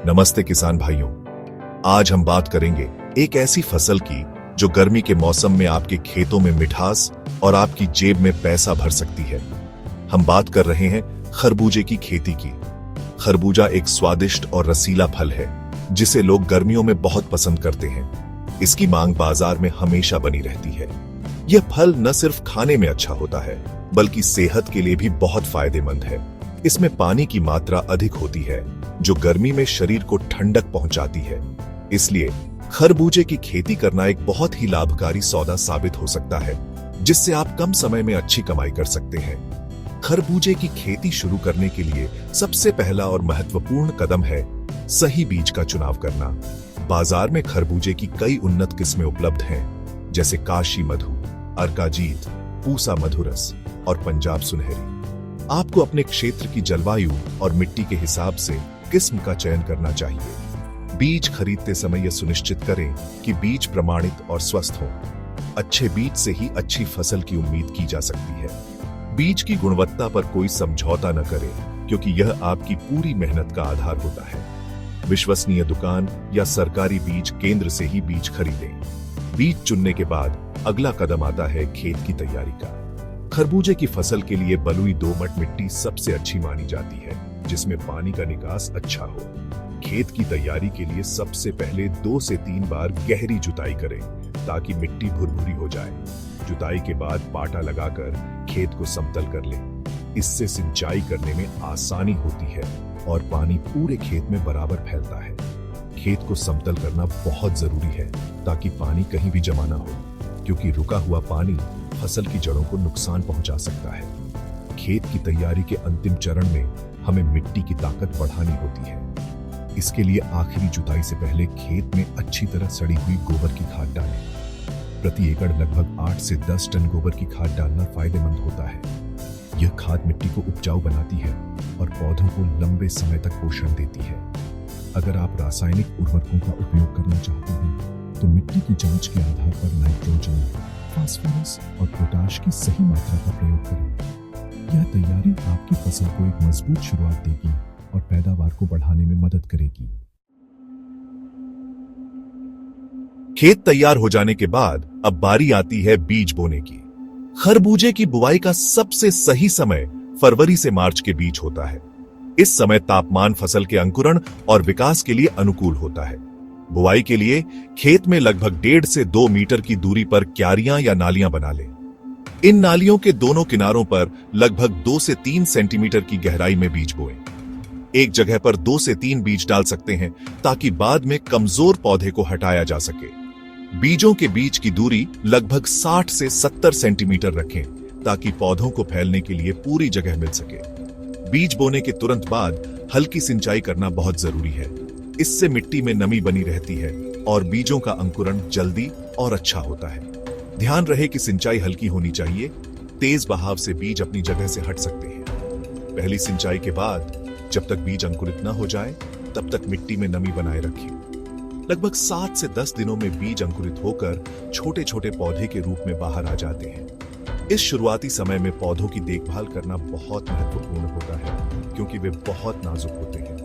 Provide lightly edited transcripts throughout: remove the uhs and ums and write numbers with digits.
नमस्ते किसान भाइयों। आज हम बात करेंगे एक ऐसी फसल की जो गर्मी के मौसम में आपके खेतों में मिठास और आपकी जेब में पैसा भर सकती है। हम बात कर रहे हैं खरबूजे की खेती की। खरबूजा एक स्वादिष्ट और रसीला फल है जिसे लोग गर्मियों में बहुत पसंद करते हैं। इसकी मांग बाजार में हमेशा बनी रहती है। यह फल न सिर्फ खाने में अच्छा होता है बल्कि सेहत के लिए भी बहुत फायदेमंद है। इसमें पानी की मात्रा अधिक होती है जो गर्मी में शरीर को ठंडक पहुंचाती है। इसलिए खरबूजे की खेती करना एक बहुत ही लाभकारी सौदा साबित हो सकता है जिससे आप कम समय में अच्छी कमाई कर सकते हैं। खरबूजे की खेती शुरू करने के लिए सबसे पहला और महत्वपूर्ण कदम है सही बीज का चुनाव करना। बाजार में खरबूजे की कई उन्नत किस्में उपलब्ध हैं जैसे काशी मधु, अर्काजीत, पूसा मधुरस और पंजाब सुनहरी। आपको अपने क्षेत्र की जलवायु और मिट्टी के हिसाब से किस्म का चयन करना चाहिए। बीज खरीदते समय यह सुनिश्चित करें कि बीज प्रमाणित और स्वस्थ हो। अच्छे बीज से ही अच्छी फसल की उम्मीद की जा सकती है। बीज की गुणवत्ता पर कोई समझौता न करें क्योंकि यह आपकी पूरी मेहनत का आधार होता है। विश्वसनीय दुकान या सरकारी बीज केंद्र से ही बीज खरीदें। बीज चुनने के बाद अगला कदम आता है खेत की तैयारी का। खरबूजे की फसल के लिए बलुई दोमट मिट्टी सबसे अच्छी मानी जाती है जिसमें पानी का निकास अच्छा हो। खेत की तैयारी के लिए सबसे पहले 2 से 3 बार गहरी जुताई करें ताकि मिट्टी भुरभुरी हो जाए। जुताई के बाद पाटा लगाकर खेत को समतल कर लें। इससे सिंचाई करने में आसानी होती है और पानी पूरे खेत में बराबर फैलता है। खेत को समतल करना बहुत जरूरी है ताकि पानी कहीं भी जमा ना हो क्योंकि रुका हुआ पानी फसल की जड़ों को नुकसान पहुंचा सकता है। खेत की तैयारी के अंतिम चरण में हमें मिट्टी की ताकत बढ़ानी होती है। इसके लिए आखिरी जुताई से पहले खेत में अच्छी तरह सड़ी हुई गोबर की खाद डालें। प्रति एकड़ लगभग 8 से 10 टन गोबर की खाद डालना फायदेमंद होता है। यह खाद मिट्टी को उपजाऊ बनाती है और पौधों को लंबे समय तक पोषण देती है। अगर आप रासायनिक उर्वरकों का उपयोग करना चाहते हैं तो मिट्टी की जांच के आधार पर नाइट्रोजन, फास्फोरस और पोटाश की सही मात्रा का प्रयोग करें। यह तैयारी आपकी फसल को एक मजबूत शुरुआत देगी और पैदावार को बढ़ाने में मदद करेगी। खेत तैयार हो जाने के बाद अब बारी आती है बीज बोने की। खरबूजे की बुआई का सबसे सही समय फरवरी से मार्च के बीच होता है। इस समय तापमान फसल के अंकुरण और विकास के लिए अनुकूल होता है। बुआई के लिए खेत में लगभग 1.5 से 2 मीटर की दूरी पर क्यारियां या नालियां बना लें। इन नालियों के दोनों किनारों पर लगभग 2 से 3 सेंटीमीटर की गहराई में बीज बोएं। एक जगह पर 2 से 3 बीज डाल सकते हैं ताकि बाद में कमजोर पौधे को हटाया जा सके। बीजों के बीच की दूरी लगभग 60 से 70 सेंटीमीटर रखें ताकि पौधों को फैलने के लिए पूरी जगह मिल सके। बीज बोने के तुरंत बाद हल्की सिंचाई करना बहुत जरूरी है। इससे मिट्टी में नमी बनी रहती है और बीजों का अंकुरण जल्दी और अच्छा होता है। ध्यान रहे कि सिंचाई हल्की होनी चाहिए। तेज बहाव से बीज अपनी जगह से हट सकते हैं। पहली सिंचाई के बाद जब तक बीज अंकुरित न हो जाए तब तक मिट्टी में नमी बनाए रखें। लगभग 7 से 10 दिनों में बीज अंकुरित होकर छोटे छोटे पौधे के रूप में बाहर आ जाते हैं। इस शुरुआती समय में पौधों की देखभाल करना बहुत महत्वपूर्ण होता है क्योंकि वे बहुत नाजुक होते हैं।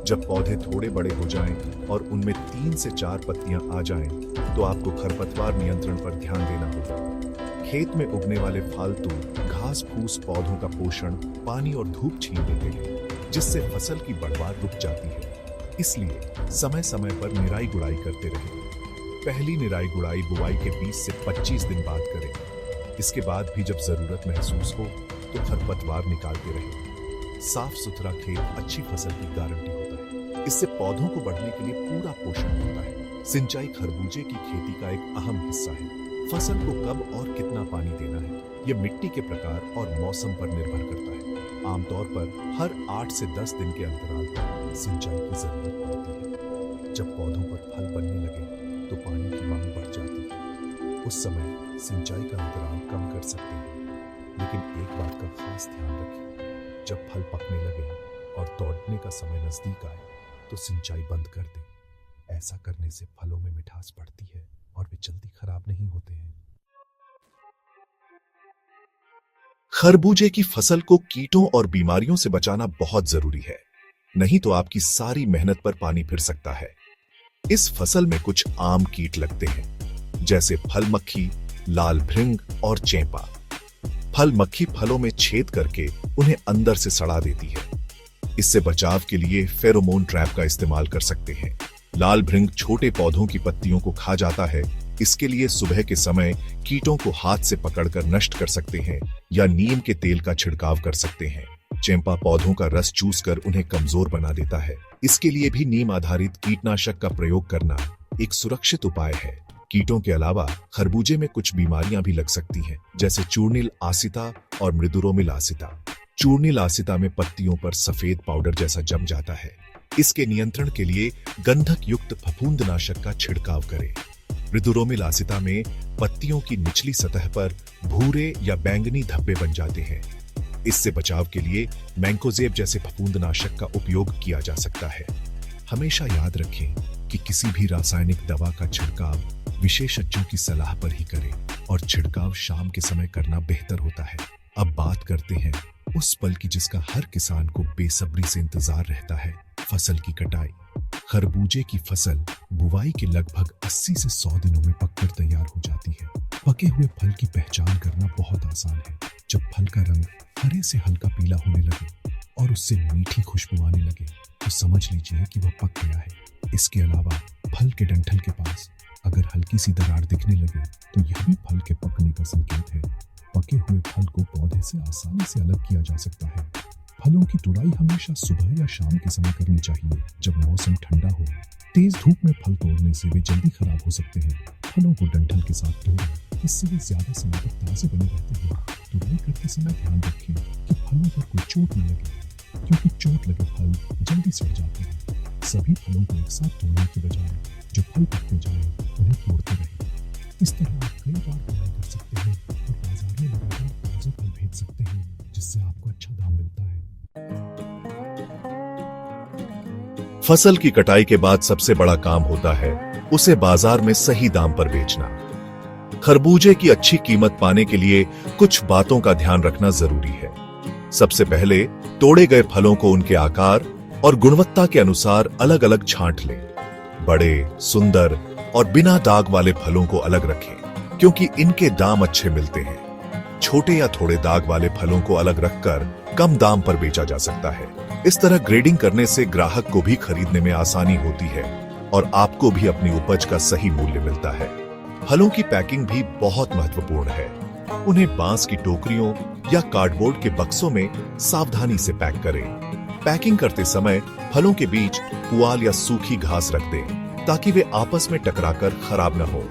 जब पौधे थोड़े बड़े हो जाएं और उनमें 3 से 4 पत्तियां आ जाएं, तो आपको खरपतवार नियंत्रण पर ध्यान देना होगा। खेत में उगने वाले फालतू घास फूस पौधों का पोषण, पानी और धूप छीन लेते हैं जिससे फसल की बढ़वार रुक जाती है। इसलिए समय समय पर निराई गुड़ाई करते रहें। पहली निराई गुड़ाई बुआई के 20 से 25 दिन बाद करें। इसके बाद भी जब जरूरत महसूस हो तो खरपतवार निकालते रहें। साफ सुथरा खेत अच्छी फसल की गारंटी होता है। इससे पौधों को बढ़ने के लिए पूरा पोषण होता है। सिंचाई खरबूजे की खेती का एक अहम हिस्सा है। फसल को कब और कितना पानी देना है यह मिट्टी के प्रकार और मौसम पर निर्भर करता है। आमतौर पर हर 8 से 10 दिन के अंतराल पर सिंचाई की जरूरत पड़ती है। जब पौधों पर फल बनने लगे तो पानी की मांग बढ़ जाती है। उस समय सिंचाई का अंतराल कम कर सकते हैं। लेकिन एक बात का खास ध्यान रखें, जब फल पकने लगे और तोड़ने का समय नजदीक आए तो सिंचाई बंद कर दें। ऐसा करने से फलों में मिठास बढ़ती है और वे जल्दी खराब नहीं होते हैं। खरबूजे की फसल को कीटों और बीमारियों से बचाना बहुत जरूरी है। नहीं तो आपकी सारी मेहनत पर पानी फिर सकता है। इस फसल में कुछ आम कीट लगते हैं, जैसे फल मक्खी, लाल भृंग और चेपा। फल मक्खी फलों में छेद करके उन्हें अंदर से सड़ा देती है। इससे बचाव के लिए फेरोमोन ट्रैप का इस्तेमाल कर सकते हैं। लाल भृंग छोटे पौधों की पत्तियों को खा जाता है, इसके लिए सुबह के समय कीटों को हाथ से पकड़कर नष्ट कर सकते हैं या नीम के तेल का छिड़काव कर सकते हैं। चेपा पौधों का रस चूसकर उन्हें कमजोर बना देता है, इसके लिए भी नीम आधारित कीटनाशक का प्रयोग करना एक सुरक्षित उपाय है। कीटों के अलावा खरबूजे में कुछ बीमारियां भी लग सकती हैं, जैसे चूर्निल आसिता और मृदुरोमिल आसिता। चूर्निल आसिता में पत्तियों पर सफेद पाउडर जैसा जम जाता है। इसके नियंत्रण के लिए गंधक युक्त फफूंदनाशक का छिड़काव करें। मृदुरोमिल आसिता में पत्तियों की निचली सतह पर भूरे या बैंगनी धब्बे बन जाते हैं। इससे बचाव के लिए मैंकोजेब जैसे फफूंदनाशक का उपयोग किया जा सकता है। हमेशा याद रखें कि किसी भी रासायनिक दवा का छिड़काव विशेषज्ञों की सलाह पर ही करें और छिड़काव शाम के समय करना बेहतर होता है। अब बात करते हैं उस पल की जिसका हर किसान को बेसब्री से इंतजार रहता है, फसल की कटाई। खरबूजे की फसल बुवाई के लगभग 80 से 100 दिनों में पककर तैयार हो जाती है। पके हुए फल की पहचान करना बहुत आसान है। जब फल का रंग हरे से हल्का पीला होने लगे और उससे मीठी खुशबू आने लगे तो समझ लीजिए कि वह पक गया है। इसके अलावा फल के डंठल के पास अगर हल्की सी दरार दिखने लगे तो यह भी फल के पकने का संकेत है। पके हुए फल को पौधे से आसानी से अलग किया जा सकता है। फलों की तुड़ाई हमेशा सुबह या शाम के समय करनी चाहिए, जब मौसम ठंडा हो। तेज धूप में फल तोड़ने से वे जल्दी खराब हो सकते हैं। फलों को डंठल के साथ तोड़ें, इससे वे ज्यादा समय तक ताजे बने रहते हैं। तुड़ाई करते समय ध्यान रखें कि फलों पर कोई चोट न लगे, क्योंकि चोट लगे फल जल्दी सड़ जाते हैं। सभी फलों को एक साथ तोड़ने के बजाय जो फल पकते जाएं, उन्हें तोड़ते रहें। इस तरह आप कई बार तुड़ाई कर सकते हैं और बाजार में लगातार ताजे फल भेज सकते हैं, जिससे आपको अच्छा दाम मिलता है। फसल की कटाई के बाद सबसे बड़ा काम होता है उसे बाजार में सही दाम पर बेचना। खरबूजे की अच्छी कीमत पाने के लिए कुछ बातों का ध्यान रखना जरूरी है। सबसे पहले तोड़े गए फलों को उनके आकार और गुणवत्ता के अनुसार अलग अलग छांट लें। बड़े, सुंदर और बिना दाग वाले फलों को अलग रखें, क्योंकि इनके दाम अच्छे मिलते हैं। छोटे या थोड़े दाग वाले फलों को अलग रखकर कम दाम पर बेचा जा सकता है। इस तरह ग्रेडिंग करने से ग्राहक को भी खरीदने में आसानी होती है और आपको भी अपनी उपज का सही मूल्य मिलता है। फलों की पैकिंग भी बहुत महत्वपूर्ण है। उन्हें बांस की टोकरियों या कार्डबोर्ड के बक्सों में सावधानी से पैक करें। पैकिंग करते समय फलों के बीच पुआल या सूखी घास रख दें, ताकि वे आपस में टकराकर खराब न हो।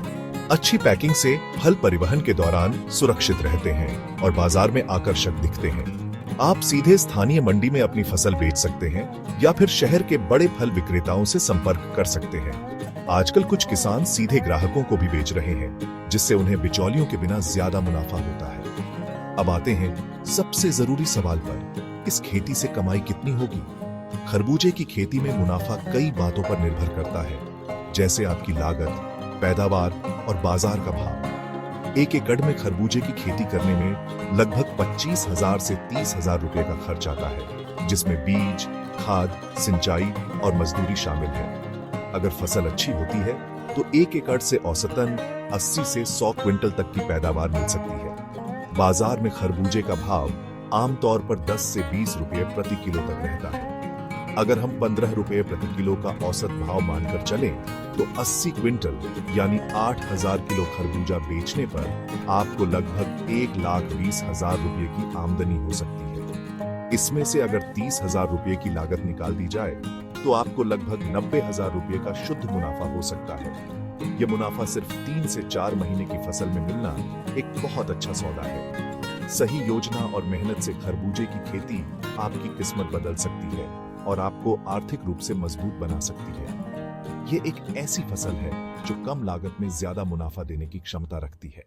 अच्छी पैकिंग से फल परिवहन के दौरान सुरक्षित रहते हैं और बाजार में आकर्षक दिखते हैं। आप सीधे स्थानीय मंडी में अपनी फसल बेच सकते हैं या फिर शहर के बड़े फल विक्रेताओं से संपर्क कर सकते हैं। आजकल कुछ किसान सीधे ग्राहकों को भी बेच रहे हैं, जिससे उन्हें बिचौलियों के बिना ज्यादा मुनाफा होता है। अब आते हैं सबसे जरूरी सवाल पर, इस खेती से कमाई कितनी होगी? खरबूजे की खेती में मुनाफा कई बातों पर निर्भर करता है, जैसे आपकी लागत, पैदावार और बाजार का भाव। 1 एकड़ में खरबूजे की खेती करने में लगभग 25,000 से 30,000 रुपए का खर्च आता है, जिसमें बीज, खाद, सिंचाई और मजदूरी शामिल है। अगर फसल अच्छी होती है तो 1 एकड़ से औसतन 80 से 100 क्विंटल तक की पैदावार मिल सकती है। बाजार में खरबूजे का भाव आमतौर पर 10 से 20 रुपए प्रति किलो तक रहता है। अगर हम 15 रुपए प्रति किलो का औसत भाव मानकर चलें तो 80 क्विंटल यानी 8,000 किलो खरबूजा बेचने पर आपको लगभग 1,20,000 रुपए की आमदनी हो सकती है। इसमें से अगर 30,000 रुपए की लागत निकाल दी जाए तो आपको लगभग 90,000 रुपए का शुद्ध मुनाफा हो सकता है। यह मुनाफा सिर्फ 3 से 4 महीने की फसल में मिलना एक बहुत अच्छा सौदा है। सही योजना और मेहनत से खरबूजे की खेती आपकी किस्मत बदल सकती है और आपको आर्थिक रूप से मजबूत बना सकती है। ये एक ऐसी फसल है जो कम लागत में ज्यादा मुनाफा देने की क्षमता रखती है।